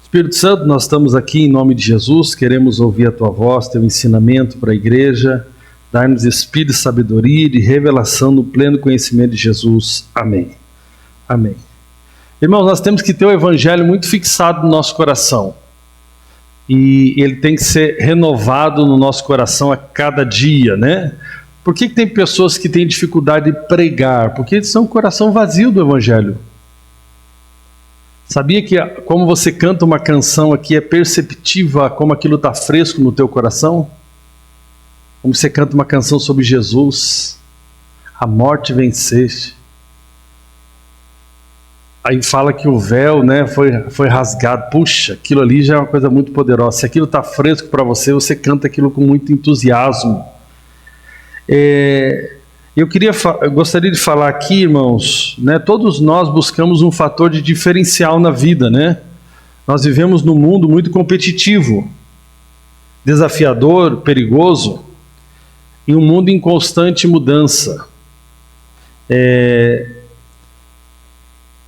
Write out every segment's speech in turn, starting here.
Espírito Santo, nós estamos aqui em nome de Jesus, queremos ouvir a Tua voz, Teu ensinamento para a igreja, dar-nos espírito de sabedoria e de revelação no pleno conhecimento de Jesus. Amém. Amém. Irmãos, nós temos que ter o Evangelho muito fixado no nosso coração. E ele tem que ser renovado no nosso coração a cada dia, né? Por que tem pessoas que têm dificuldade de pregar? Porque eles são um coração vazio do Evangelho. Sabia que como você canta uma canção aqui é perceptível como aquilo está fresco no teu coração? Como você canta uma canção sobre Jesus, a morte venceste. Aí fala que o véu, né, foi rasgado. Puxa, aquilo ali já é uma coisa muito poderosa. Se aquilo está fresco para você, você canta aquilo com muito entusiasmo. Eu gostaria de falar aqui, irmãos, né, todos nós buscamos um fator de diferencial na vida, né? Nós vivemos num mundo muito competitivo, desafiador, perigoso, e um mundo em constante mudança.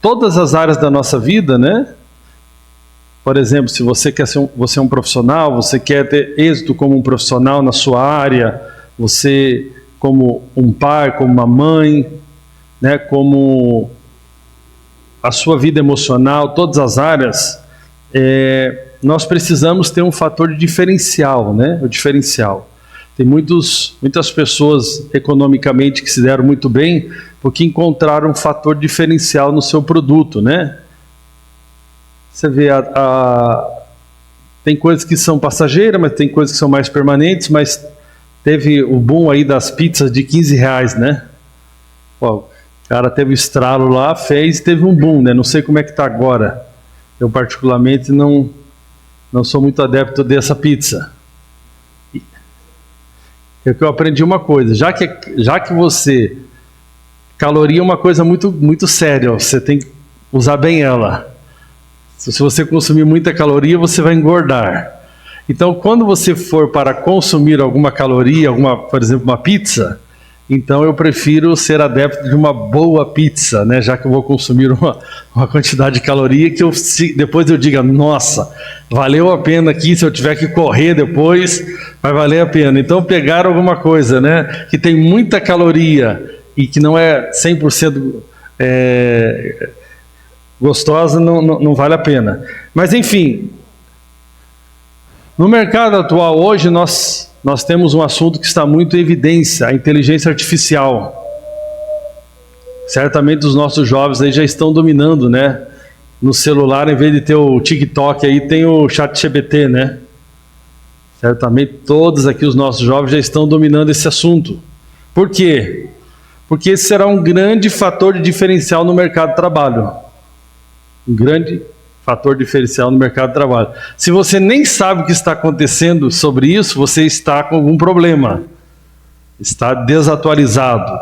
Todas as áreas da nossa vida, né? Por exemplo, se você você é um profissional, você quer ter êxito como um profissional na sua área, você como um pai, como uma mãe, né, como a sua vida emocional, todas as áreas, nós precisamos ter um fator de diferencial, né, o diferencial. Tem muitas pessoas economicamente que se deram muito bem porque encontraram um fator diferencial no seu produto, né? Você vê, tem coisas que são passageiras, mas tem coisas que são mais permanentes, mas teve o boom aí das pizzas de R$15, né? Pô, o cara teve o estralo lá, fez e teve um boom, né? Não sei como é que está agora. Eu particularmente não sou muito adepto dessa pizza. Eu aprendi uma coisa, já que você... Caloria é uma coisa muito, muito séria, você tem que usar bem ela. Se você consumir muita caloria, você vai engordar. Então, quando você for para consumir alguma caloria, por exemplo, uma pizza, então eu prefiro ser adepto de uma boa pizza, né? Já que eu vou consumir uma quantidade de caloria que depois eu diga, nossa, valeu a pena aqui, se eu tiver que correr depois, vai valer a pena. Então, pegar alguma coisa, né, que tem muita caloria e que não é 100% gostosa, não vale a pena. Mas, enfim... No mercado atual hoje nós temos um assunto que está muito em evidência, a inteligência artificial. Certamente os nossos jovens aí já estão dominando, né? No celular, em vez de ter o TikTok aí, tem o ChatGPT, né? Certamente todos aqui os nossos jovens já estão dominando esse assunto. Por quê? Porque esse será um grande fator de diferencial no mercado de trabalho. Um grande fator diferencial no mercado de trabalho. Se você nem sabe o que está acontecendo sobre isso, você está com algum problema. Está desatualizado.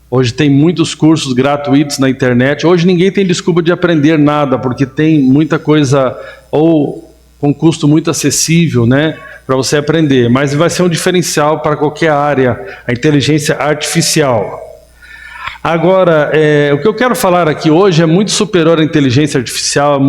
Hoje tem muitos cursos gratuitos na internet. Hoje ninguém tem desculpa de aprender nada, porque tem muita coisa, ou com custo muito acessível, né, para você aprender. Mas vai ser um diferencial para qualquer área, a inteligência artificial. Agora, o que eu quero falar aqui hoje é muito superior à inteligência artificial,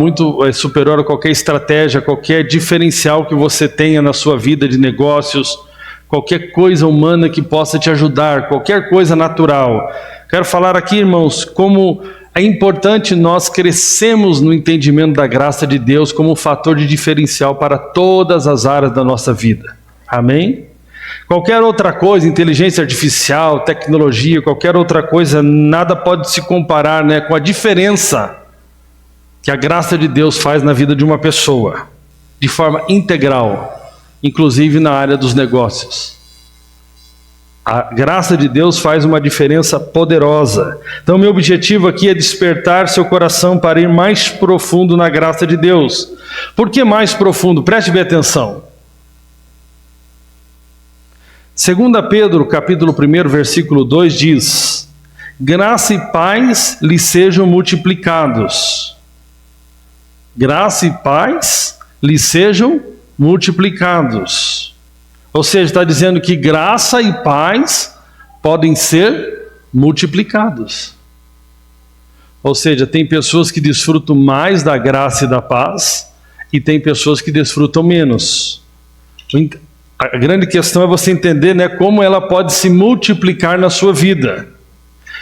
é superior a qualquer estratégia, qualquer diferencial que você tenha na sua vida de negócios, qualquer coisa humana que possa te ajudar, qualquer coisa natural. Quero falar aqui, irmãos, como é importante nós crescermos no entendimento da graça de Deus como um fator de diferencial para todas as áreas da nossa vida. Amém? Qualquer outra coisa, inteligência artificial, tecnologia, qualquer outra coisa, nada pode se comparar, né, com a diferença que a graça de Deus faz na vida de uma pessoa, de forma integral, inclusive na área dos negócios. A graça de Deus faz uma diferença poderosa. Então, meu objetivo aqui é despertar seu coração para ir mais profundo na graça de Deus. Por que mais profundo? Preste bem atenção. 2 Pedro, capítulo 1, versículo 2 diz: graça e paz lhe sejam multiplicados. Graça e paz lhe sejam multiplicados. Ou seja, está dizendo que graça e paz podem ser multiplicados. Ou seja, tem pessoas que desfrutam mais da graça e da paz, e tem pessoas que desfrutam menos. A grande questão é você entender, né, como ela pode se multiplicar na sua vida.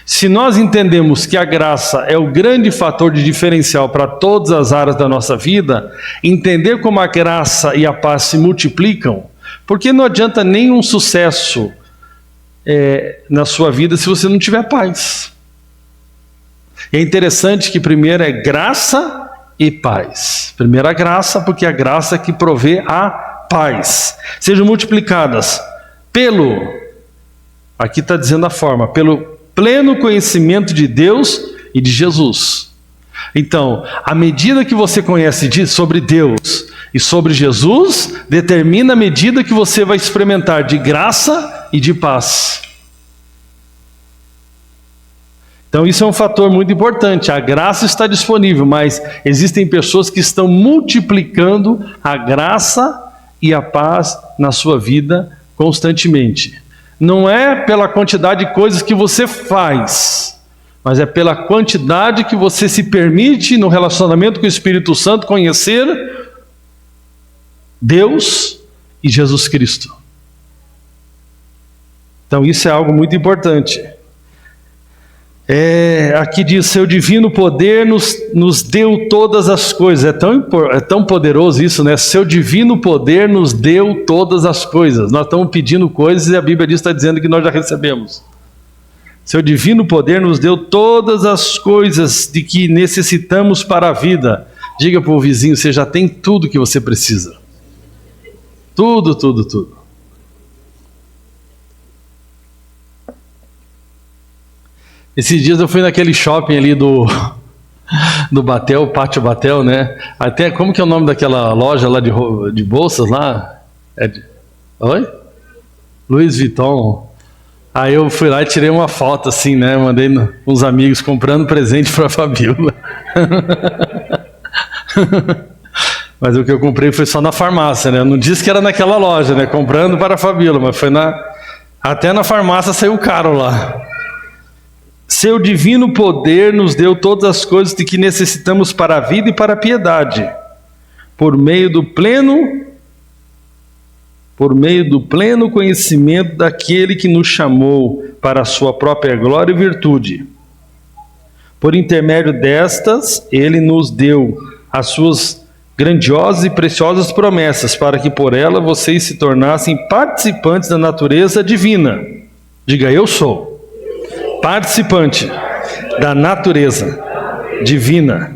Se nós entendemos que a graça é o grande fator de diferencial para todas as áreas da nossa vida, entender como a graça e a paz se multiplicam, porque não adianta nenhum sucesso na sua vida se você não tiver paz. E é interessante que primeiro é graça e paz. Primeiro a graça, porque é a graça que provê a paz. Sejam multiplicadas aqui está dizendo a forma, pelo pleno conhecimento de Deus e de Jesus. Então, à medida que você conhece sobre Deus e sobre Jesus, determina a medida que você vai experimentar de graça e de paz. Então isso é um fator muito importante. A graça está disponível, mas existem pessoas que estão multiplicando a graça e a paz na sua vida constantemente. Não é pela quantidade de coisas que você faz, mas é pela quantidade que você se permite no relacionamento com o Espírito Santo conhecer Deus e Jesus Cristo. Então isso é algo muito importante. Aqui diz, seu divino poder nos deu todas as coisas. É tão poderoso isso, né? Seu divino poder nos deu todas as coisas. Nós estamos pedindo coisas e a Bíblia está dizendo que nós já recebemos. Seu divino poder nos deu todas as coisas de que necessitamos para a vida. Diga para o vizinho, você já tem tudo que você precisa. Tudo, tudo, tudo. Esses dias eu fui naquele shopping ali do Batel, Pátio Batel, né? Até, como que é o nome daquela loja lá de bolsas lá? Oi? Louis Vuitton. Aí eu fui lá e tirei uma foto assim, né? Mandei uns amigos comprando presente para a Fabíola. Mas o que eu comprei foi só na farmácia, né? Eu não disse que era naquela loja, né? Comprando para a Fabíola, mas foi até na farmácia saiu caro lá. Seu divino poder nos deu todas as coisas de que necessitamos para a vida e para a piedade, por meio do pleno conhecimento daquele que nos chamou para a sua própria glória e virtude. Por intermédio destas, ele nos deu as suas grandiosas e preciosas promessas, para que por ela vocês se tornassem participantes da natureza divina. Diga, eu sou participante da natureza divina,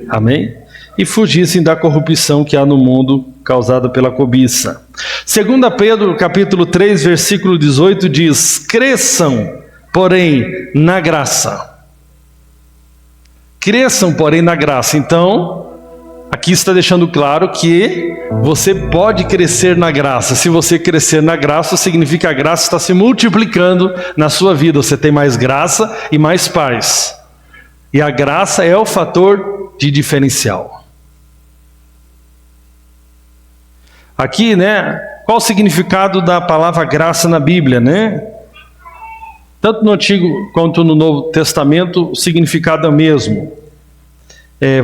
amém? E fugissem da corrupção que há no mundo causada pela cobiça. 2 Pedro capítulo 3 versículo 18 diz, cresçam porém na graça. Cresçam porém na graça. Então aqui está deixando claro que você pode crescer na graça. Se você crescer na graça, significa que a graça está se multiplicando na sua vida. Você tem mais graça e mais paz. E a graça é o fator de diferencial. Aqui, né? Qual o significado da palavra graça na Bíblia, né? Tanto no Antigo quanto no Novo Testamento, o significado é o mesmo.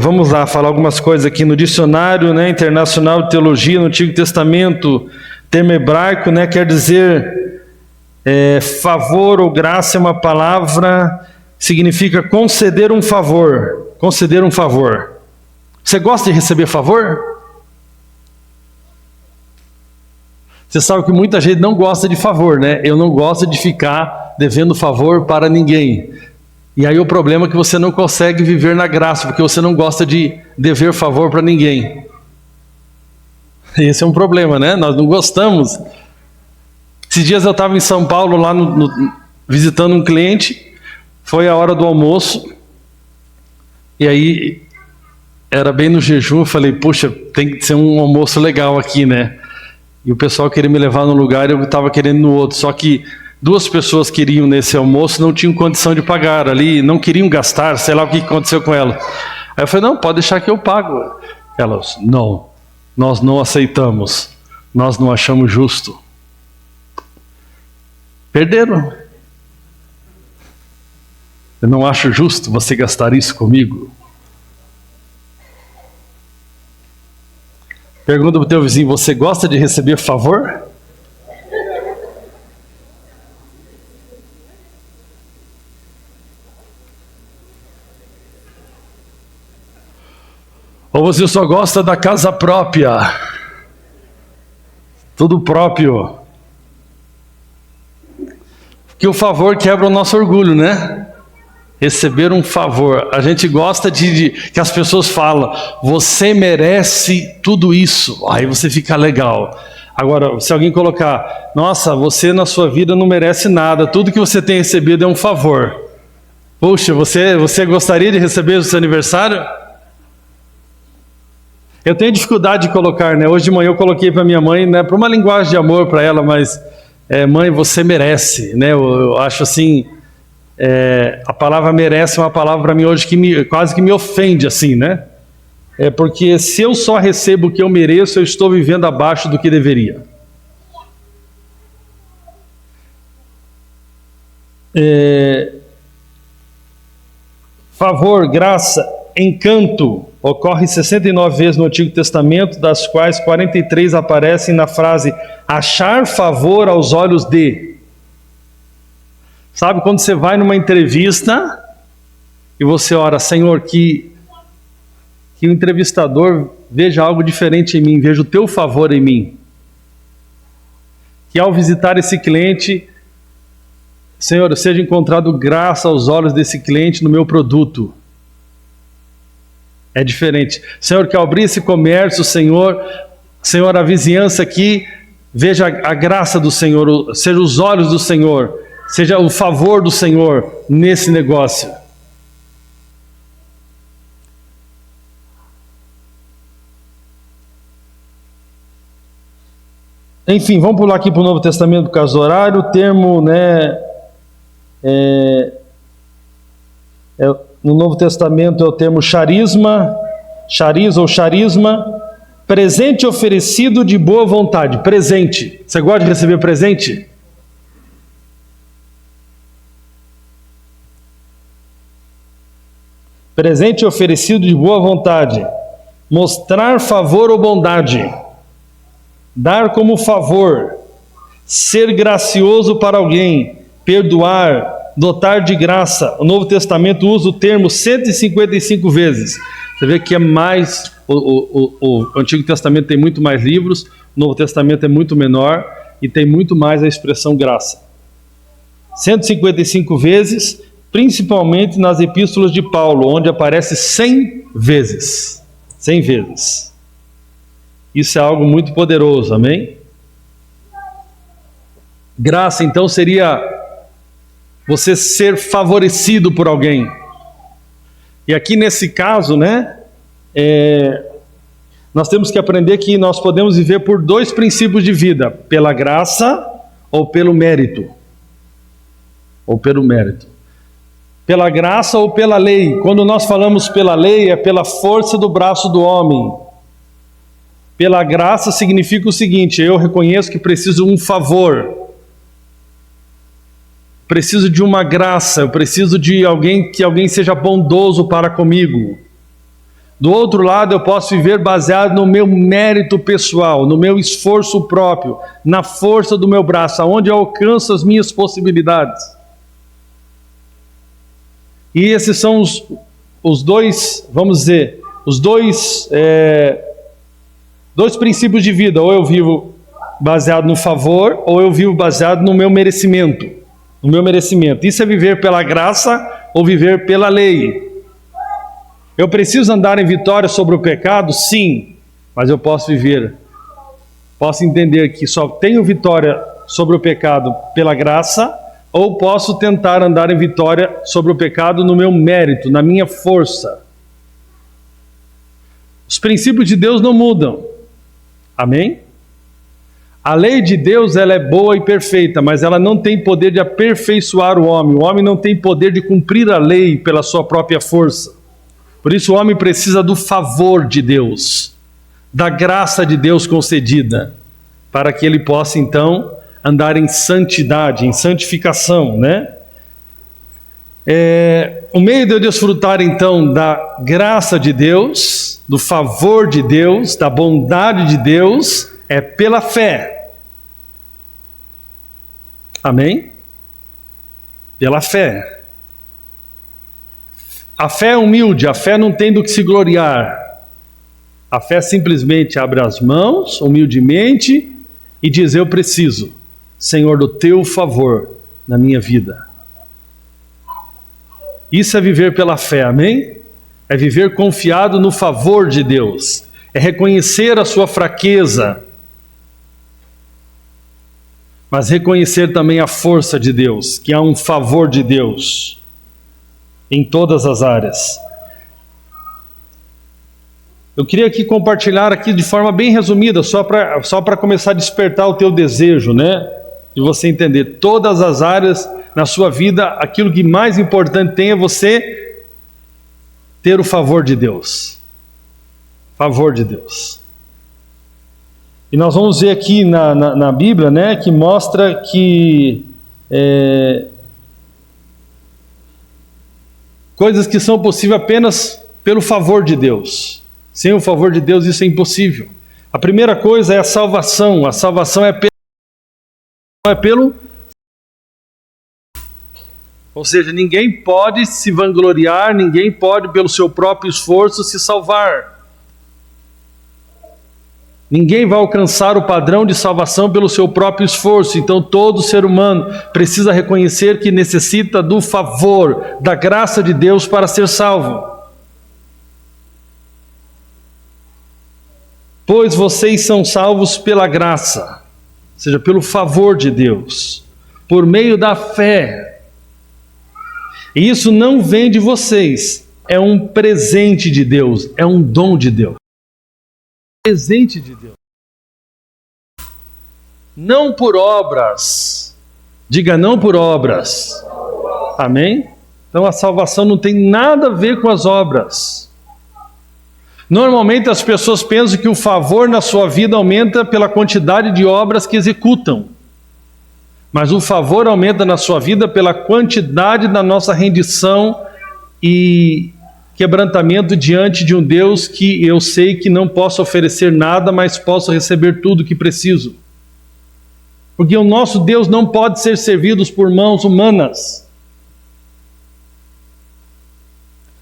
Vamos lá, falar algumas coisas aqui no dicionário, né, internacional de teologia, no Antigo Testamento, termo hebraico, né, quer dizer favor ou graça, é uma palavra que significa conceder um favor. Conceder um favor. Você gosta de receber favor? Você sabe que muita gente não gosta de favor, né? Eu não gosto de ficar devendo favor para ninguém. E aí o problema é que você não consegue viver na graça, porque você não gosta de dever favor para ninguém. Esse é um problema, né? Nós não gostamos. Esses dias eu estava em São Paulo, lá visitando um cliente, foi a hora do almoço, e aí era bem no jejum, eu falei, puxa, tem que ser um almoço legal aqui, né? E o pessoal queria me levar num lugar e eu estava querendo no outro, só que 2 pessoas queriam nesse almoço, não tinham condição de pagar ali, não queriam gastar, sei lá o que aconteceu com ela. Aí eu falei, não, pode deixar que eu pago. Elas, não, nós não aceitamos, nós não achamos justo. Perderam. Eu não acho justo você gastar isso comigo. Pergunta para o teu vizinho, você gosta de receber favor? Ou você só gosta da casa própria? Tudo próprio. Porque o favor quebra o nosso orgulho, né? Receber um favor. A gente gosta de que as pessoas falam, você merece tudo isso. Aí você fica legal. Agora, se alguém colocar, nossa, você na sua vida não merece nada, tudo que você tem recebido é um favor. Puxa, você gostaria de receber o seu aniversário? Eu tenho dificuldade de colocar, né? Hoje de manhã eu coloquei para minha mãe, né? Para uma linguagem de amor para ela, mas mãe, você merece, né? Eu acho assim, a palavra merece é uma palavra para mim hoje que quase que me ofende, assim, né? Porque se eu só recebo o que eu mereço, eu estou vivendo abaixo do que deveria. Favor, graça, encanto, ocorre 69 vezes no Antigo Testamento, das quais 43 aparecem na frase achar favor aos olhos de. Sabe quando você vai numa entrevista e você ora, Senhor, que o entrevistador veja algo diferente em mim, veja o teu favor em mim. Que ao visitar esse cliente, Senhor, seja encontrado graça aos olhos desse cliente no meu produto. É diferente. Senhor, que ao abrir esse comércio, Senhor, a vizinhança aqui, veja a graça do Senhor, seja os olhos do Senhor, seja o favor do Senhor nesse negócio. Enfim, vamos pular aqui para o Novo Testamento por causa do horário. O termo, né, no Novo Testamento é o termo charisma, chariz ou charisma, presente oferecido de boa vontade. Presente. Você gosta de receber presente? Presente oferecido de boa vontade. Mostrar favor ou bondade. Dar como favor. Ser gracioso para alguém. Perdoar. Dotar de graça. O Novo Testamento usa o termo 155 vezes. Você vê que é mais... O Antigo Testamento tem muito mais livros, o Novo Testamento é muito menor e tem muito mais a expressão graça. 155 vezes, principalmente nas epístolas de Paulo, onde aparece 100 vezes. 100 vezes. Isso é algo muito poderoso, amém? Graça, então, seria você ser favorecido por alguém. E aqui nesse caso, né, nós temos que aprender que nós podemos viver por dois princípios de vida, pela graça ou pelo mérito. Ou pelo mérito. Pela graça ou pela lei. Quando nós falamos pela lei, é pela força do braço do homem. Pela graça significa o seguinte, eu reconheço que preciso de um favor. Preciso de uma graça, eu preciso de alguém, que alguém seja bondoso para comigo. Do outro lado, eu posso viver baseado no meu mérito pessoal, no meu esforço próprio, na força do meu braço, aonde eu alcanço as minhas possibilidades. E esses são os dois, vamos dizer, os dois princípios de vida. Ou eu vivo baseado no favor, ou eu vivo baseado no meu merecimento. No meu merecimento. Isso é viver pela graça ou viver pela lei. Eu preciso andar em vitória sobre o pecado? Sim, mas eu posso entender que só tenho vitória sobre o pecado pela graça, ou posso tentar andar em vitória sobre o pecado no meu mérito, na minha força. Os princípios de Deus não mudam. Amém? A lei de Deus, ela é boa e perfeita, mas ela não tem poder de aperfeiçoar o homem. O homem não tem poder de cumprir a lei pela sua própria força. Por isso o homem precisa do favor de Deus, da graça de Deus concedida, para que ele possa então andar em santidade, em santificação, né? O meio de eu desfrutar então da graça de Deus, do favor de Deus, da bondade de Deus, é pela fé. Amém? Pela fé. A fé é humilde, a fé não tem do que se gloriar. A fé simplesmente abre as mãos, humildemente, e diz: eu preciso, Senhor, do teu favor na minha vida. Isso é viver pela fé, amém? É viver confiado no favor de Deus. É reconhecer a sua fraqueza, mas reconhecer também a força de Deus, que há um favor de Deus em todas as áreas. Eu queria aqui compartilhar aqui de forma bem resumida, só para começar a despertar o teu desejo, né? De você entender todas as áreas na sua vida, aquilo que mais importante tem é você ter o favor de Deus. Favor de Deus. E nós vamos ver aqui na Bíblia, né, que mostra que coisas que são possíveis apenas pelo favor de Deus. Sem o favor de Deus isso é impossível. A primeira coisa é a salvação. A salvação é pelo... Ou seja, ninguém pode se vangloriar, ninguém pode pelo seu próprio esforço se salvar. Ninguém vai alcançar o padrão de salvação pelo seu próprio esforço. Então todo ser humano precisa reconhecer que necessita do favor, da graça de Deus para ser salvo. Pois vocês são salvos pela graça, ou seja, pelo favor de Deus, por meio da fé. E isso não vem de vocês, é um presente de Deus, é um dom de Deus. Presente de Deus. Não por obras. Diga não por obras. Amém? Então a salvação não tem nada a ver com as obras. Normalmente as pessoas pensam que o favor na sua vida aumenta pela quantidade de obras que executam. Mas o favor aumenta na sua vida pela quantidade da nossa rendição e quebrantamento diante de um Deus que eu sei que não posso oferecer nada, mas posso receber tudo que preciso. Porque o nosso Deus não pode ser servido por mãos humanas.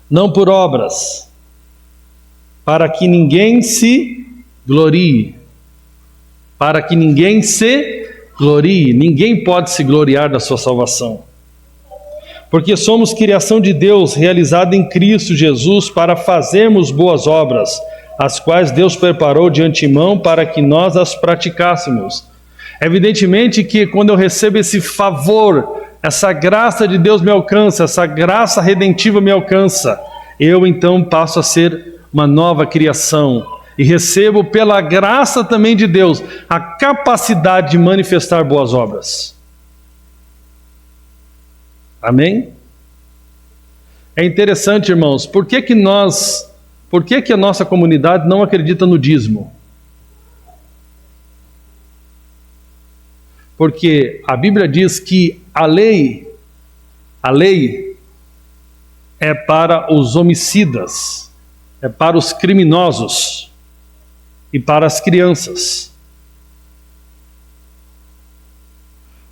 Não por obras, para que ninguém se glorie. Para que ninguém se glorie. Ninguém pode se gloriar da sua salvação. Porque somos criação de Deus, realizada em Cristo Jesus, para fazermos boas obras, as quais Deus preparou de antemão para que nós as praticássemos. Evidentemente que quando eu recebo esse favor, essa graça de Deus me alcança, essa graça redentiva me alcança, eu então passo a ser uma nova criação e recebo pela graça também de Deus a capacidade de manifestar boas obras. Amém? É interessante, irmãos, por que a nossa comunidade não acredita no dízimo? Porque a Bíblia diz que a lei é para os homicidas, é para os criminosos e para as crianças.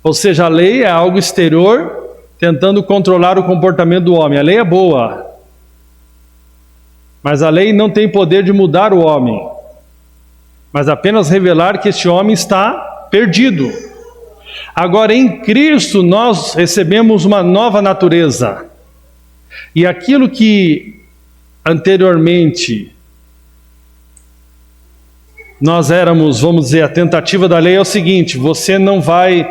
Ou seja, a lei é algo exterior tentando controlar o comportamento do homem. A lei é boa, mas a lei não tem poder de mudar o homem, mas apenas revelar que este homem está perdido. Agora, em Cristo, nós recebemos uma nova natureza. E aquilo que anteriormente nós éramos, vamos dizer, a tentativa da lei é o seguinte: você não vai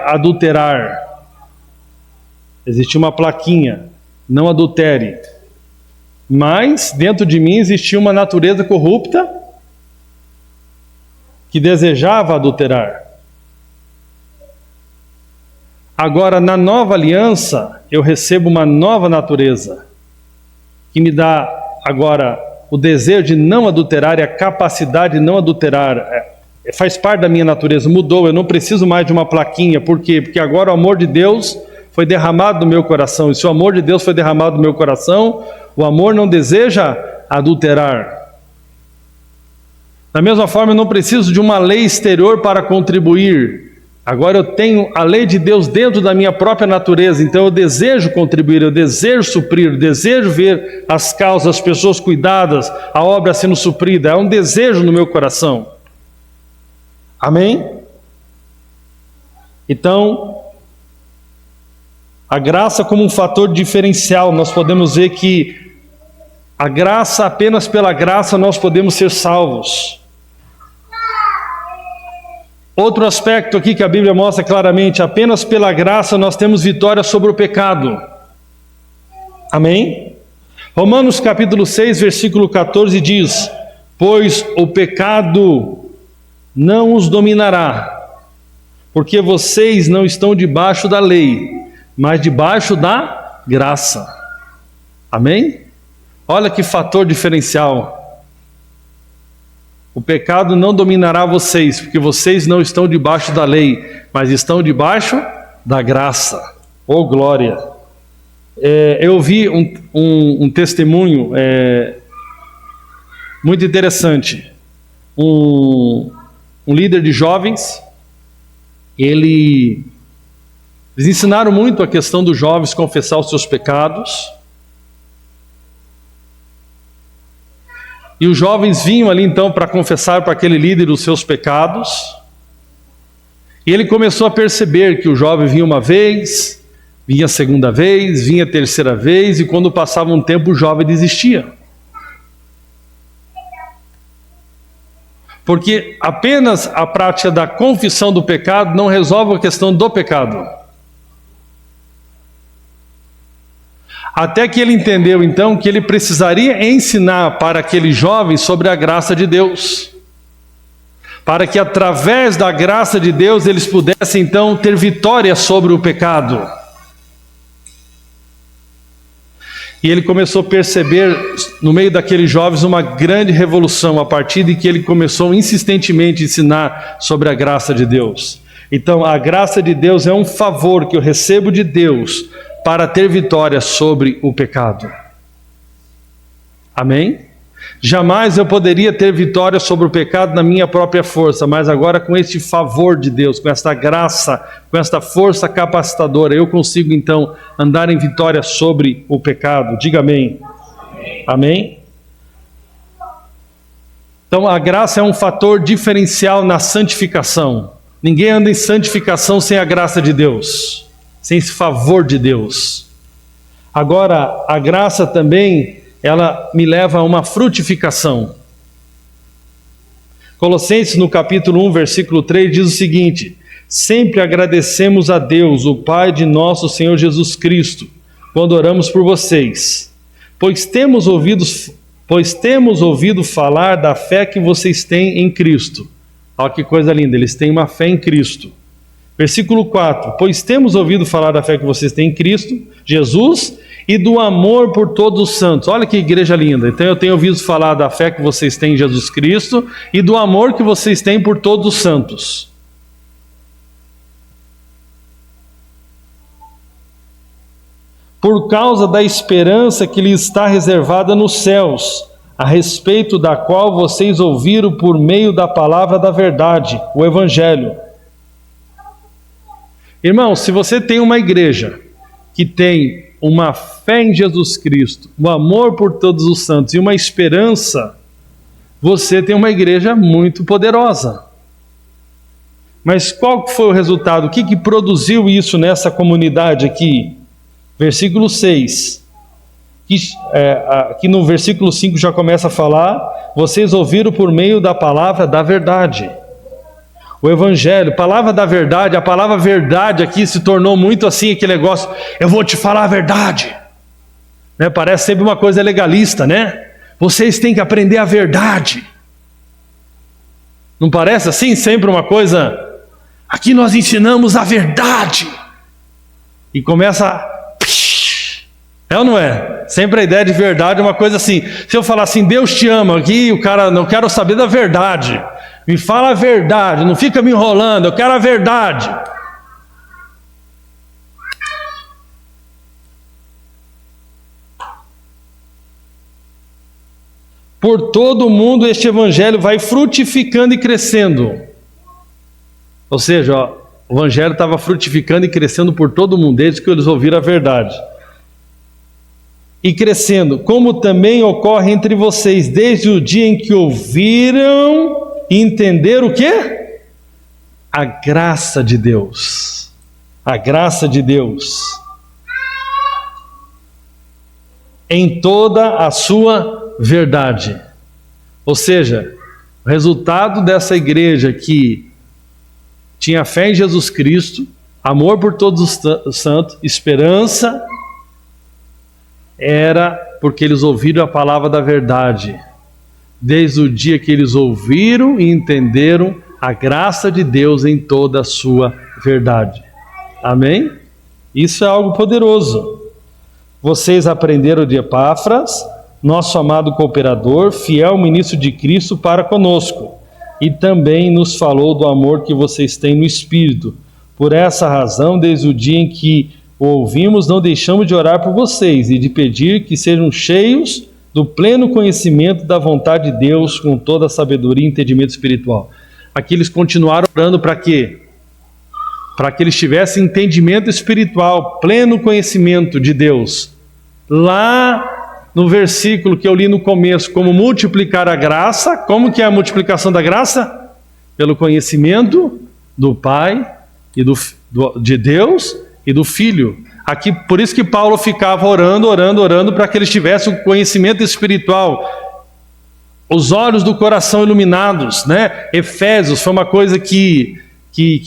adulterar. Existia uma plaquinha, não adultere. Mas dentro de mim existia uma natureza corrupta que desejava adulterar. Agora, na nova aliança, eu recebo uma nova natureza, que me dá agora o desejo de não adulterar e a capacidade de não adulterar. Faz parte da minha natureza, mudou, eu não preciso mais de uma plaquinha. Por quê? Porque agora o amor de Deus foi derramado no meu coração. E se o amor de Deus foi derramado no meu coração, o amor não deseja adulterar. Da mesma forma, eu não preciso de uma lei exterior para contribuir. Agora eu tenho a lei de Deus dentro da minha própria natureza, então eu desejo contribuir, eu desejo suprir, eu desejo ver as causas, as pessoas cuidadas, a obra sendo suprida. É um desejo no meu coração. Amém? Então, a graça como um fator diferencial, nós podemos ver que a graça, apenas pela graça nós podemos ser salvos. Outro aspecto aqui que a Bíblia mostra claramente: apenas pela graça nós temos vitória sobre o pecado. Amém? Romanos capítulo 6, versículo 14 diz: pois o pecado não os dominará, porque vocês não estão debaixo da lei, mas debaixo da graça. Amém? Olha que fator diferencial. O pecado não dominará vocês, porque vocês não estão debaixo da lei, mas estão debaixo da graça. Oh, glória! Eu ouvi um testemunho muito interessante. Um líder de jovens, eles ensinaram muito a questão dos jovens confessar os seus pecados. E os jovens vinham ali então para confessar para aquele líder os seus pecados. E ele começou a perceber que o jovem vinha uma vez, vinha a segunda vez, vinha a terceira vez, e quando passava um tempo o jovem desistia. Porque apenas a prática da confissão do pecado não resolve a questão do pecado. Até que ele entendeu então que ele precisaria ensinar para aquele jovem sobre a graça de Deus, para que através da graça de Deus eles pudessem então ter vitória sobre o pecado. E ele começou a perceber no meio daqueles jovens uma grande revolução, a partir de que ele começou insistentemente a ensinar sobre a graça de Deus. Então a graça de Deus é um favor que eu recebo de Deus para ter vitória sobre o pecado. Amém? Jamais eu poderia ter vitória sobre o pecado na minha própria força, mas agora com este favor de Deus, com esta graça, com esta força capacitadora, eu consigo então andar em vitória sobre o pecado. Diga amém. Amém? Então a graça é um fator diferencial na santificação. Ninguém anda em santificação sem a graça de Deus, sem esse favor de Deus. Agora, a graça também, ela me leva a uma frutificação. Colossenses, no capítulo 1, versículo 3, diz o seguinte: sempre agradecemos a Deus, o Pai de nosso Senhor Jesus Cristo, quando oramos por vocês, pois temos ouvido falar da fé que vocês têm em Cristo. Olha que coisa linda, eles têm uma fé em Cristo. Versículo 4, pois temos ouvido falar da fé que vocês têm em Cristo, Jesus, e do amor por todos os santos. Olha que igreja linda. Então eu tenho ouvido falar da fé que vocês têm em Jesus Cristo e do amor que vocês têm por todos os santos. Por causa da esperança que lhes está reservada nos céus, a respeito da qual vocês ouviram por meio da palavra da verdade, o Evangelho. Irmão, se você tem uma igreja que tem uma fé em Jesus Cristo, um amor por todos os santos e uma esperança, você tem uma igreja muito poderosa. Mas qual foi o resultado? O que produziu isso nessa comunidade aqui? Versículo 6. Aqui no versículo 5 já começa a falar: vocês ouviram por meio da palavra da verdade. O Evangelho, palavra da verdade, a palavra verdade aqui se tornou muito assim, aquele negócio, eu vou te falar a verdade, né? Parece sempre uma coisa legalista, né? Vocês têm que aprender a verdade. Não parece assim? Sempre uma coisa, aqui nós ensinamos a verdade. E começa, é ou não é? Sempre a ideia de verdade é uma coisa assim, se eu falar assim, Deus te ama, aqui o cara, não quero saber da verdade. Me fala a verdade, não fica me enrolando, eu quero a verdade. por todo o mundo este evangelho vai frutificando e crescendo. Ou seja, ó, o evangelho estava frutificando e crescendo por todo o mundo, desde que eles ouviram a verdade. E crescendo, como também ocorre entre vocês, desde o dia em que ouviram e entenderam o quê? A graça de Deus. A graça de Deus. Em toda a sua verdade. Ou seja, o resultado dessa igreja que tinha fé em Jesus Cristo, amor por todos os santos, esperança, era porque eles ouviram a palavra da verdade. Desde o dia que eles ouviram e entenderam a graça de Deus em toda a sua verdade. Amém? Isso é algo poderoso. Vocês aprenderam de Epáfras, nosso amado cooperador, fiel ministro de Cristo para conosco, e também nos falou do amor que vocês têm no Espírito. Por essa razão, desde o dia em que o ouvimos, não deixamos de orar por vocês e de pedir que sejam cheios do pleno conhecimento da vontade de Deus, com toda a sabedoria e entendimento espiritual. Aqui eles continuaram orando para quê? Para que eles tivessem entendimento espiritual, pleno conhecimento de Deus. Lá no versículo que eu li no começo, como multiplicar a graça, como que é a multiplicação da graça? Pelo conhecimento do Pai e de Deus e do Filho. Aqui, por isso que Paulo ficava orando para que eles tivessem o conhecimento espiritual, os olhos do coração iluminados, né? Efésios foi uma coisa que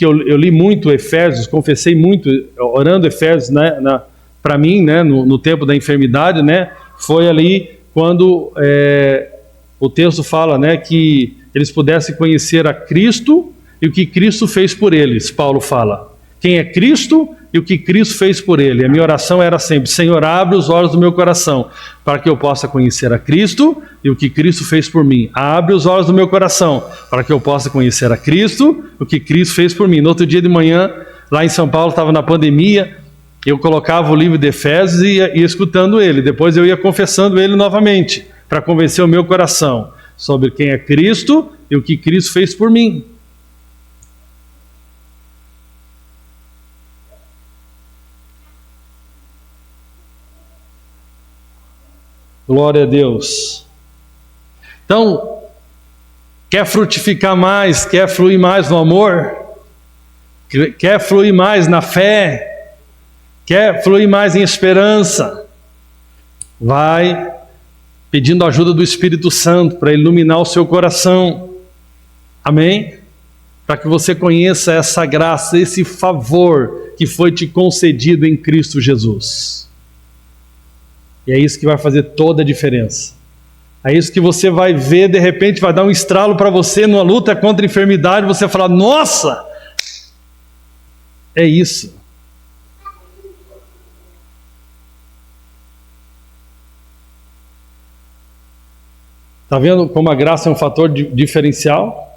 eu li muito Efésios, confessei muito, orando Efésios, né, para mim, né, no tempo da enfermidade, né? Foi ali quando o texto fala, né, que eles pudessem conhecer a Cristo e o que Cristo fez por eles. Paulo fala, quem é Cristo e o que Cristo fez por ele. A minha oração era sempre, Senhor, abre os olhos do meu coração, para que eu possa conhecer a Cristo e o que Cristo fez por mim. Abre os olhos do meu coração, para que eu possa conhecer a Cristo e o que Cristo fez por mim. No outro dia de manhã, lá em São Paulo, estava na pandemia, eu colocava o livro de Efésios e ia escutando ele. Depois eu ia confessando ele novamente, para convencer o meu coração sobre quem é Cristo e o que Cristo fez por mim. Glória a Deus. Então, quer frutificar mais, quer fluir mais no amor, quer fluir mais na fé, quer fluir mais em esperança, vai pedindo a ajuda do Espírito Santo para iluminar o seu coração. Amém? Para que você conheça essa graça, esse favor que foi te concedido em Cristo Jesus. E é isso que vai fazer toda a diferença. É isso que você vai ver, de repente vai dar um estralo para você numa luta contra a enfermidade, você vai falar, nossa, é isso. Está vendo como a graça é um fator diferencial?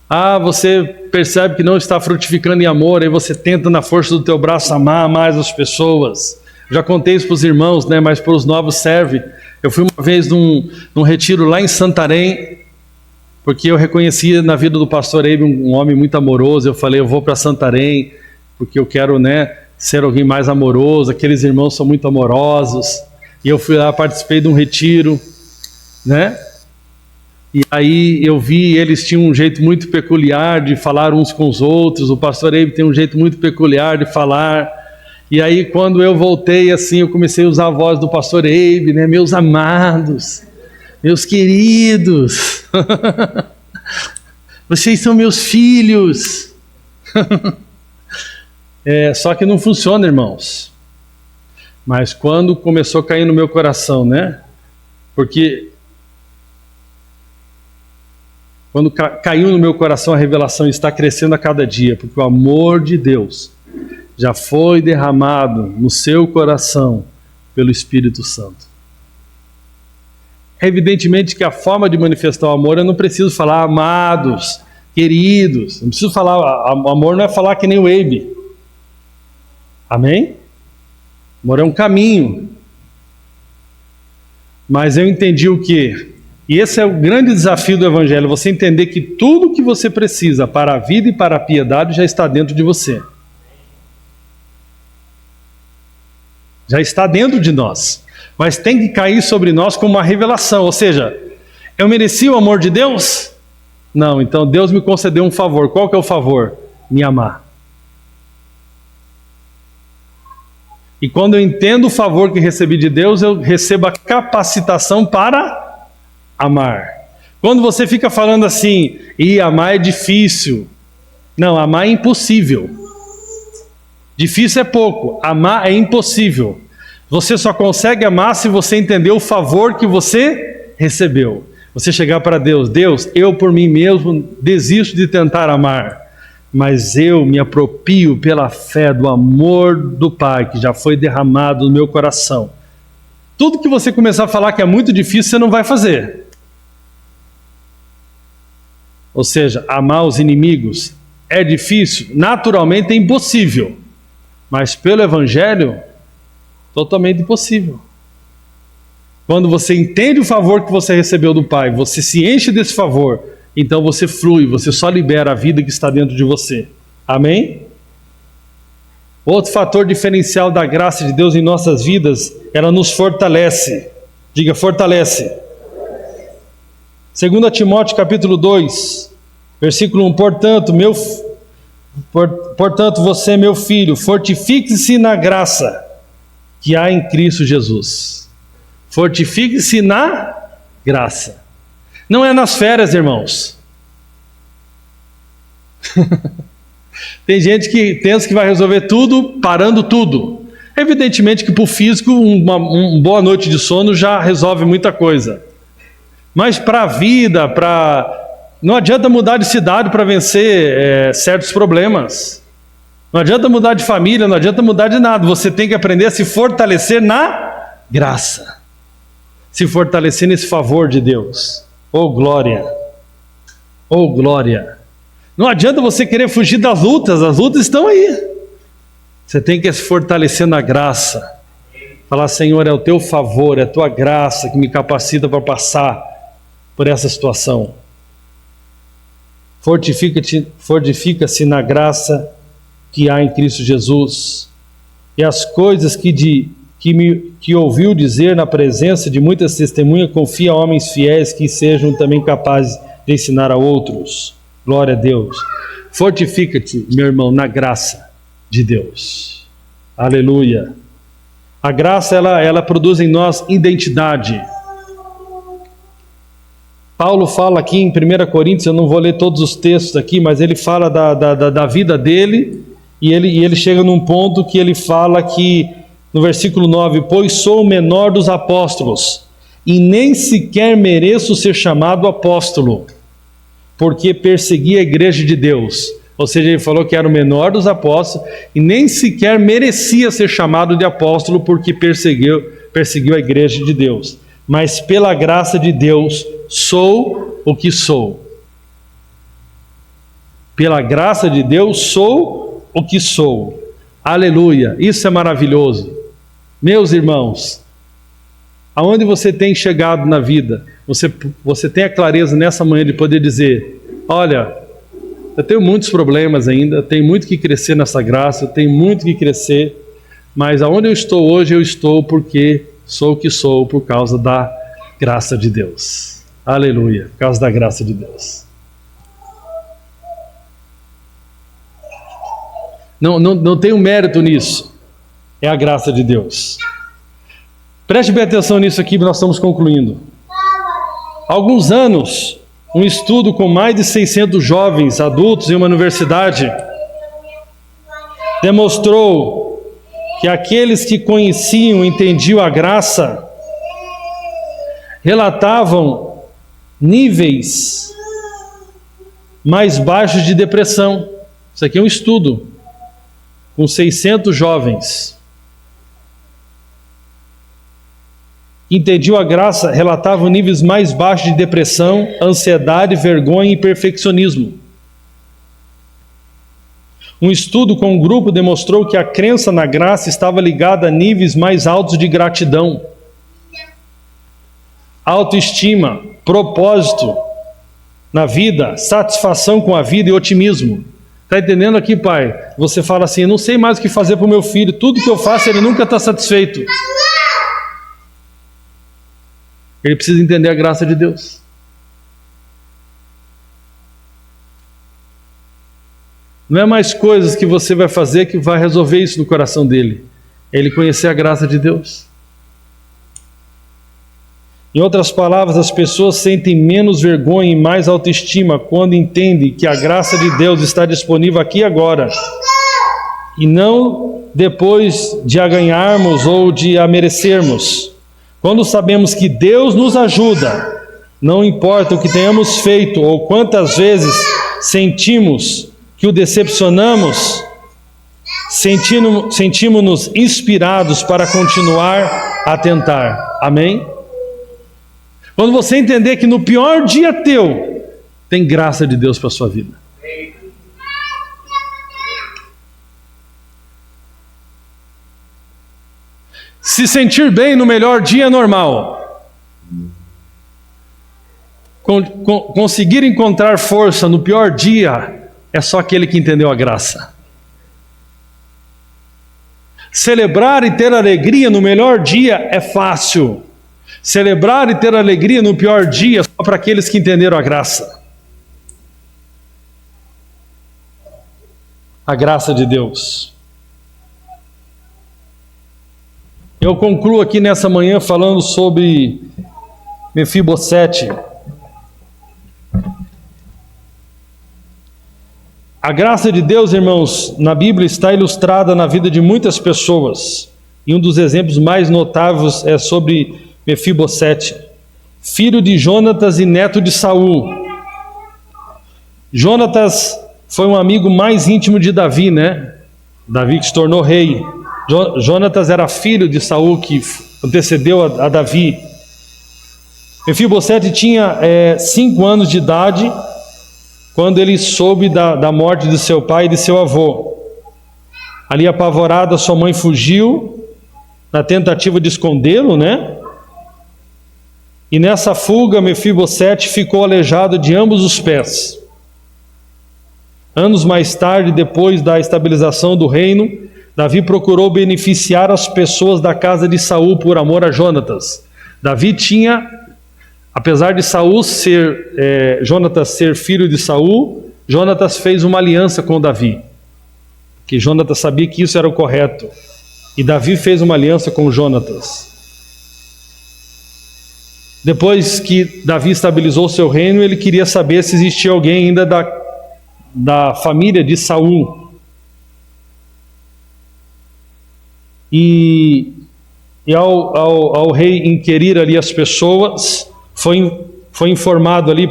Ah, você percebe que não está frutificando em amor, aí você tenta na força do teu braço amar mais as pessoas. Já contei isso para os irmãos, né? Mas para os novos serve. Eu fui uma vez num retiro lá em Santarém, porque eu reconhecia na vida do pastor Eibe um homem muito amoroso. Eu falei, eu vou para Santarém, porque eu quero, né, ser alguém mais amoroso. Aqueles irmãos são muito amorosos. E eu fui lá, participei de um retiro, né? E aí eu vi, eles tinham um jeito muito peculiar de falar uns com os outros, o pastor Eibe tem um jeito muito peculiar de falar, e aí quando eu voltei assim, eu comecei a usar a voz do pastor Eibe, né? Meus amados, meus queridos, vocês são meus filhos. Só que não funciona, irmãos. Mas quando começou a cair no meu coração, né? Porque quando caiu no meu coração a revelação, está crescendo a cada dia, porque o amor de Deus já foi derramado no seu coração pelo Espírito Santo. Evidentemente que a forma de manifestar o amor, eu não preciso falar amados, queridos, não preciso falar, amor não é falar que nem o Eibe. Amém? Amor é um caminho. Mas eu entendi o quê? E esse é o grande desafio do Evangelho, você entender que tudo que você precisa para a vida e para a piedade já está dentro de você. Já está dentro de nós. Mas tem que cair sobre nós como uma revelação. Ou seja, eu mereci o amor de Deus? Não, então Deus me concedeu um favor. Qual que é o favor? Me amar. E quando eu entendo o favor que recebi de Deus, eu recebo a capacitação para amar. Quando você fica falando assim, amar é difícil. Não, amar é impossível. Difícil é pouco, amar é impossível. Você só consegue amar se você entender o favor que você recebeu. Você chegar para Deus, Deus, eu por mim mesmo desisto de tentar amar, mas eu me aproprio pela fé do amor do Pai que já foi derramado no meu coração. Tudo que você começar a falar que é muito difícil, você não vai fazer. Ou seja, amar os inimigos é difícil? Naturalmente é impossível. Mas pelo Evangelho, totalmente impossível. Quando você entende o favor que você recebeu do Pai, você se enche desse favor, então você flui, você só libera a vida que está dentro de você. Amém? Outro fator diferencial da graça de Deus em nossas vidas, ela nos fortalece. Diga, fortalece. 2 Timóteo capítulo 2, versículo 1, portanto você, meu filho, fortifique-se na graça que há em Cristo Jesus. Fortifique-se na graça. Não é nas férias, irmãos. Tem gente que pensa que vai resolver tudo parando tudo. Evidentemente que para o físico, uma boa noite de sono já resolve muita coisa. Mas para a vida, não adianta mudar de cidade para vencer certos problemas. Não adianta mudar de família, não adianta mudar de nada. Você tem que aprender a se fortalecer na graça. Se fortalecer nesse favor de Deus. Oh glória! Oh glória! Não adianta você querer fugir das lutas, as lutas estão aí. Você tem que se fortalecer na graça. Falar, Senhor, é o teu favor, é a tua graça que me capacita para passar por essa situação. Fortifica-se na graça que há em Cristo Jesus. E as coisas que ouviu dizer na presença de muitas testemunhas, confia a homens fiéis que sejam também capazes de ensinar a outros. Glória a Deus. Fortifica-te, meu irmão, na graça de Deus. Aleluia. A graça, ela produz em nós identidade. Paulo fala aqui em 1 Coríntios, eu não vou ler todos os textos aqui, mas ele fala da vida dele, e ele chega num ponto que ele fala que, no versículo 9, pois sou o menor dos apóstolos, e nem sequer mereço ser chamado apóstolo, porque persegui a igreja de Deus. Ou seja, ele falou que era o menor dos apóstolos, e nem sequer merecia ser chamado de apóstolo, porque perseguiu a igreja de Deus. Mas pela graça de Deus, sou o que sou. Pela graça de Deus, sou o que sou. Aleluia, isso é maravilhoso. Meus irmãos, aonde você tem chegado na vida, você tem a clareza nessa manhã de poder dizer, olha, eu tenho muitos problemas ainda, tenho muito que crescer nessa graça, eu tenho muito que crescer, mas aonde eu estou hoje, eu estou porque sou o que sou por causa da graça de Deus. Aleluia, por causa da graça de Deus. Não tenho mérito nisso, é a graça de Deus. Preste bem atenção nisso aqui, nós estamos concluindo. Há alguns anos, um estudo com mais de 600 jovens adultos em uma universidade demonstrou que aqueles que conheciam e entendiam a graça relatavam níveis mais baixos de depressão. Isso aqui é um estudo com 600 jovens. Entendiam a graça, relatavam níveis mais baixos de depressão, ansiedade, vergonha e perfeccionismo. Um estudo com um grupo demonstrou que a crença na graça estava ligada a níveis mais altos de gratidão. autoestima, propósito na vida, satisfação com a vida e otimismo. Está entendendo aqui, pai? Você fala assim, eu não sei mais o que fazer para o meu filho, tudo que eu faço ele nunca está satisfeito. Ele precisa entender a graça de Deus. Não é mais coisas que você vai fazer que vai resolver isso no coração dele. É ele conhecer a graça de Deus. Em outras palavras, as pessoas sentem menos vergonha e mais autoestima quando entendem que a graça de Deus está disponível aqui e agora, e não depois de a ganharmos ou de a merecermos. Quando sabemos que Deus nos ajuda, não importa o que tenhamos feito ou quantas vezes sentimos que o decepcionamos, sentimos-nos inspirados para continuar a tentar. Amém? Quando você entender que no pior dia teu, tem graça de Deus para a sua vida. Se sentir bem no melhor dia é normal. Conseguir encontrar força no pior dia é só aquele que entendeu a graça. Celebrar e ter alegria no melhor dia é fácil. Celebrar e ter alegria no pior dia é só para aqueles que entenderam a graça. A graça de Deus. Eu concluo aqui nessa manhã falando sobre Mefibosete. A graça de Deus, irmãos, na Bíblia está ilustrada na vida de muitas pessoas. E um dos exemplos mais notáveis é sobre Mefibosete, filho de Jonatas e neto de Saul. Jonatas foi um amigo mais íntimo de Davi, né? Davi que se tornou rei. Jonatas era filho de Saul, que antecedeu a Davi. Mefibosete tinha 5 anos de idade quando ele soube da morte de seu pai e de seu avô. Ali apavorada, sua mãe fugiu na tentativa de escondê-lo, né? E nessa fuga, Mefibosete ficou aleijado de ambos os pés. Anos mais tarde, depois da estabilização do reino, Davi procurou beneficiar as pessoas da casa de Saul por amor a Jonatas. Davi tinha, apesar de Jonatas ser filho de Saul, Jonatas fez uma aliança com Davi, porque Jonatas sabia que isso era o correto, e Davi fez uma aliança com Jonatas. Depois que Davi estabilizou seu reino, ele queria saber se existia alguém ainda da família de Saul. E ao rei inquirir ali as pessoas, foi informado ali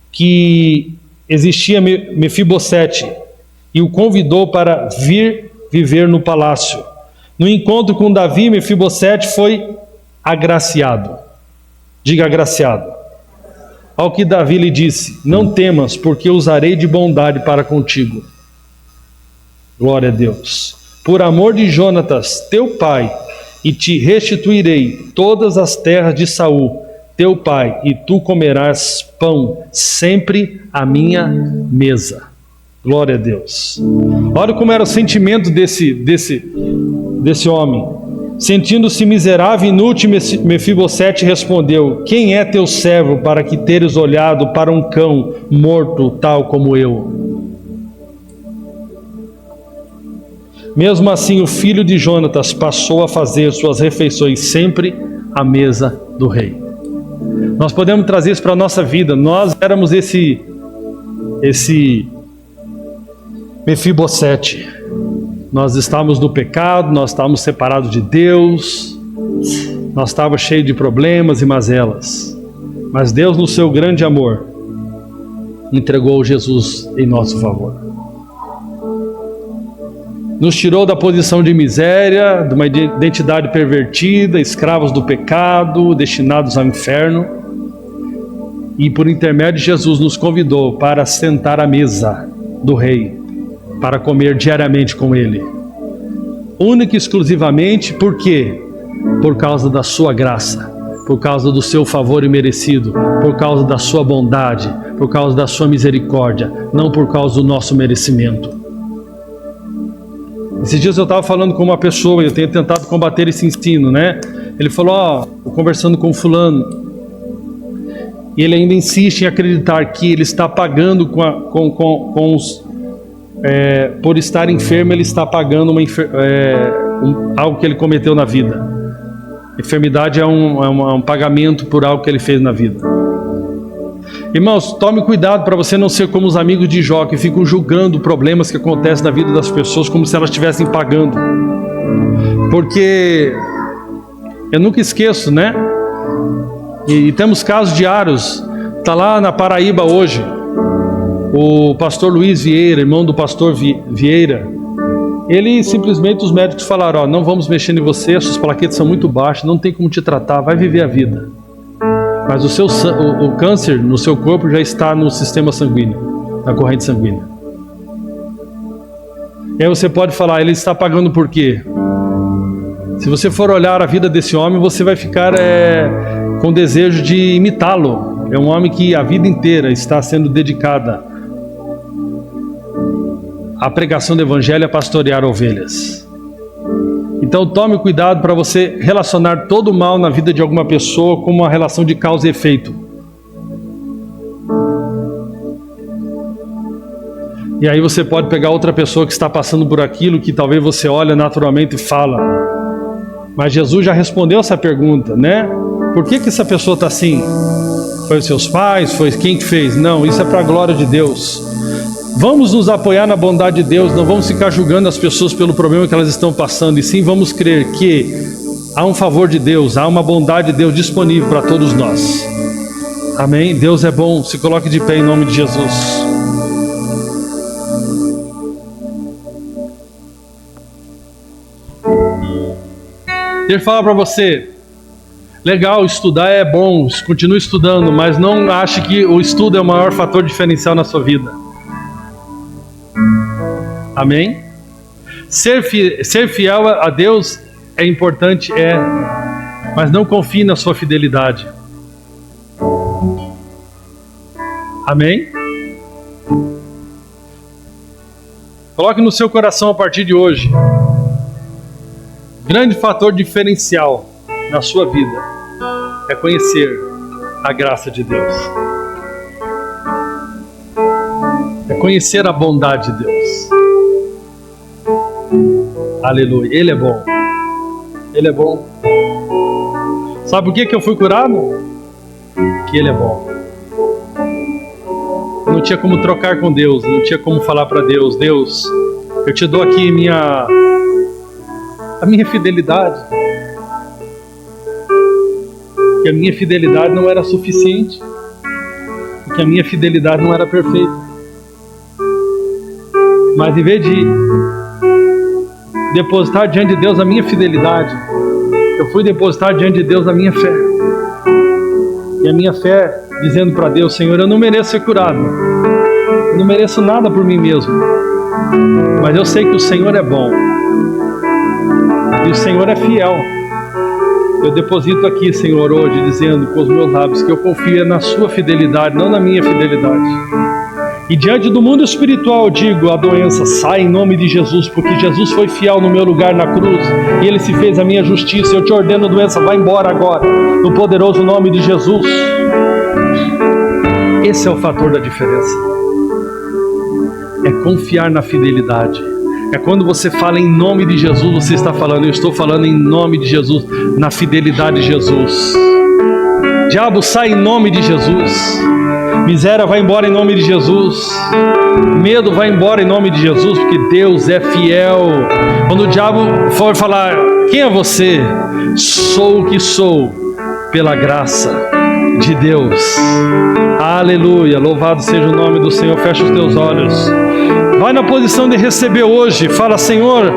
que existia Mefibosete, e o convidou para vir viver no palácio. No encontro com Davi, Mefibosete foi agraciado. Diga agraciado. Ao que Davi lhe disse: não temas, porque usarei de bondade para contigo. Glória a Deus. Por amor de Jonatas, teu pai, e te restituirei todas as terras de Saul, teu pai, e tu comerás pão sempre à minha mesa. Glória a Deus. Olha como era o sentimento desse homem. Sentindo-se miserável e inútil, Mefibosete respondeu: quem é teu servo para que teres olhado para um cão morto tal como eu? Mesmo assim, o filho de Jonatas passou a fazer suas refeições sempre à mesa do rei. Nós podemos trazer isso para a nossa vida. Nós éramos esse Mefibosete. Nós estávamos no pecado, nós estávamos separados de Deus, nós estávamos cheios de problemas e mazelas. Mas Deus, no seu grande amor, entregou Jesus em nosso favor. Nos tirou da posição de miséria, de uma identidade pervertida, escravos do pecado, destinados ao inferno. E por intermédio de Jesus nos convidou para sentar à mesa do Rei, para comer diariamente com Ele. Única e exclusivamente, por quê? Por causa da sua graça, por causa do seu favor imerecido, por causa da sua bondade, por causa da sua misericórdia, não por causa do nosso merecimento. Esses dias eu estava falando com uma pessoa, eu tenho tentado combater esse ensino, né? Ele falou, estou conversando com fulano, e ele ainda insiste em acreditar que ele está pagando por estar enfermo, ele está pagando algo que ele cometeu na vida. Enfermidade é um pagamento por algo que ele fez na vida. Irmãos, tome cuidado para você não ser como os amigos de Jó, que ficam julgando problemas que acontecem na vida das pessoas como se elas estivessem pagando. Porque eu nunca esqueço, né? E temos casos diários. Está lá na Paraíba hoje o pastor Luiz Vieira, irmão do pastor Vieira. Ele simplesmente, os médicos falaram, não vamos mexer em você, suas plaquetas são muito baixas, não tem como te tratar, vai viver a vida. Mas o câncer no seu corpo já está no sistema sanguíneo, na corrente sanguínea. E aí você pode falar, ele está pagando por quê? Se você for olhar a vida desse homem, você vai ficar com desejo de imitá-lo. É um homem que a vida inteira está sendo dedicada à pregação do evangelho e a pastorear ovelhas. Então tome cuidado para você relacionar todo o mal na vida de alguma pessoa como uma relação de causa e efeito. E aí você pode pegar outra pessoa que está passando por aquilo que talvez você olha naturalmente e fala. Mas Jesus já respondeu essa pergunta, né? Por que essa pessoa está assim? Foi os seus pais? Foi quem que fez? Não, isso é para a glória de Deus. Vamos nos apoiar na bondade de Deus, não vamos ficar julgando as pessoas pelo problema que elas estão passando, e sim vamos crer que há um favor de Deus, há uma bondade de Deus disponível para todos nós. Amém? Deus é bom, se coloque de pé em nome de Jesus. Deixa eu falar para você, legal, estudar é bom, continue estudando, mas não ache que o estudo é o maior fator diferencial na sua vida. Amém? Ser fiel a Deus é importante, mas não confie na sua fidelidade. Amém? Coloque no seu coração a partir de hoje, grande fator diferencial na sua vida é conhecer a graça de Deus. É conhecer a bondade de Deus. Aleluia, Ele é bom. Ele é bom. Sabe por que eu fui curado? Que Ele é bom. Eu não tinha como trocar com Deus, não tinha como falar para Deus, Deus, eu te dou aqui a minha fidelidade. Que a minha fidelidade não era suficiente, que a minha fidelidade não era perfeita. Mas em vez de depositar diante de Deus a minha fidelidade, eu fui depositar diante de Deus a minha fé. E a minha fé dizendo para Deus, Senhor, eu não mereço ser curado, eu não mereço nada por mim mesmo, mas eu sei que o Senhor é bom e o Senhor é fiel. Eu deposito aqui, Senhor, hoje, dizendo com os meus lábios que eu confio na sua fidelidade, não na minha fidelidade. E diante do mundo espiritual eu digo, a doença sai em nome de Jesus, porque Jesus foi fiel no meu lugar na cruz, e Ele se fez a minha justiça. Eu te ordeno, doença, vai embora agora, no poderoso nome de Jesus. Esse é o fator da diferença. É confiar na fidelidade. É quando você fala em nome de Jesus, você está falando, eu estou falando em nome de Jesus, na fidelidade de Jesus. Diabo, sai em nome de Jesus. Miséria, vai embora em nome de Jesus. Medo, vai embora em nome de Jesus, porque Deus é fiel. Quando o diabo for falar, quem é você? Sou o que sou, pela graça de Deus. Aleluia, louvado seja o nome do Senhor. Fecha os teus olhos. Vai na posição de receber hoje. Fala, Senhor,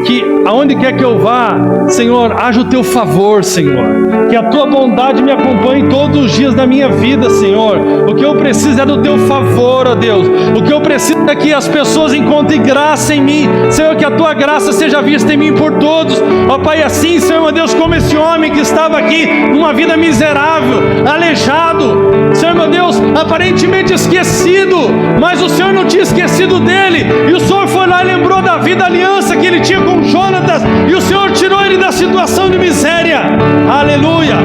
que aonde quer que eu vá, Senhor, haja o teu favor, Senhor. Que a tua bondade me acompanhe todos os dias da minha vida, Senhor. que eu preciso é do teu favor, ó Deus. O que eu preciso é que as pessoas encontrem graça em mim, Senhor, que a tua graça seja vista em mim por todos, ó Pai. Assim, Senhor, meu Deus, como esse homem que estava aqui numa vida miserável, aleijado, Senhor, meu Deus, aparentemente esquecido, mas o Senhor não tinha esquecido dele, e o Senhor foi lá e lembrou da vida, da aliança que ele tinha com Jonatas, e o Senhor tirou ele da situação de miséria, aleluia.